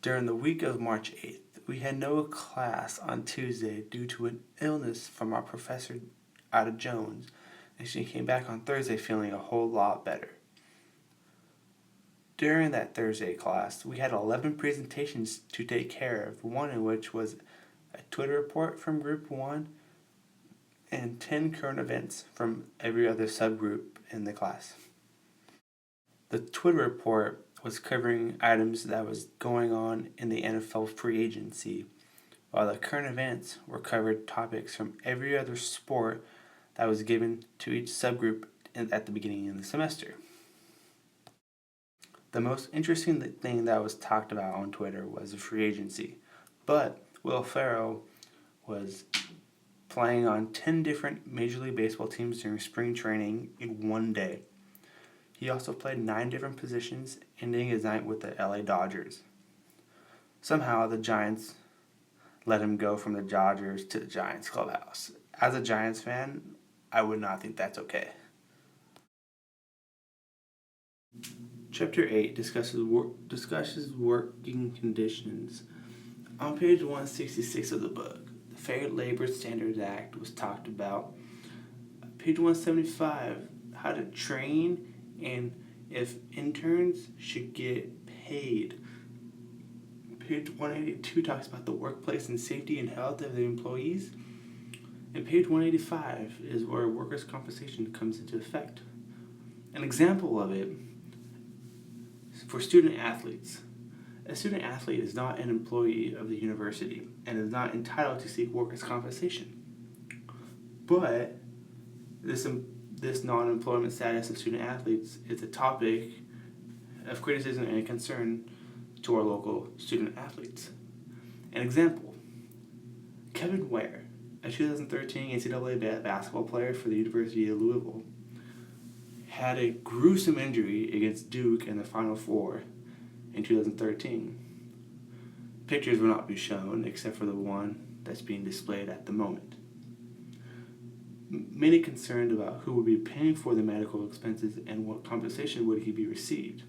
During the week of March 8th, we had no class on Tuesday due to an illness from our professor Ada Jones, and she came back on Thursday feeling a whole lot better. During that Thursday class, we had 11 presentations to take care of, one in which was a Twitter report from Group 1 and 10 current events from every other subgroup in the class. The Twitter report was covering items that was going on in the NFL free agency, while the current events were covered topics from every other sport that was given to each subgroup at the beginning of the semester. The most interesting thing that was talked about on Twitter was the free agency, but Will Ferrell was playing on 10 different Major League Baseball teams during spring training in one day. He also played 9 different positions, ending his night with the LA Dodgers. Somehow, the Giants let him go from the Dodgers to the Giants clubhouse. As a Giants fan, I would not think that's okay. Chapter 8 discusses working conditions. On page 166 of the book, the Fair Labor Standards Act was talked about. Page 175, how to train and if interns should get paid. Page 182 talks about the workplace and safety and health of the employees. And page 185 is where workers' compensation comes into effect. An example of it for student athletes. A student athlete is not an employee of the university and is not entitled to seek workers' compensation. But this non-employment status of student athletes is a topic of criticism and concern to our local student athletes. An example, Kevin Ware, a 2013 NCAA basketball player for the University of Louisville, had a gruesome injury against Duke in the Final Four in 2013. Pictures will not be shown except for the one that's being displayed at the moment. Many concerned about who would be paying for the medical expenses and what compensation would he be received.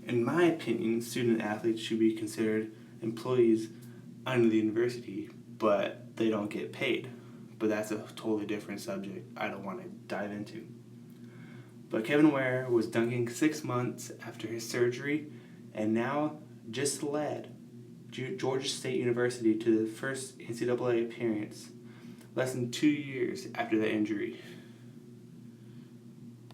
In my opinion, student athletes should be considered employees under the university, but they don't get paid. But that's a totally different subject I don't want to dive into. But Kevin Ware was dunking 6 months after his surgery and now just led Georgia State University to the first NCAA appearance less than 2 years after the injury.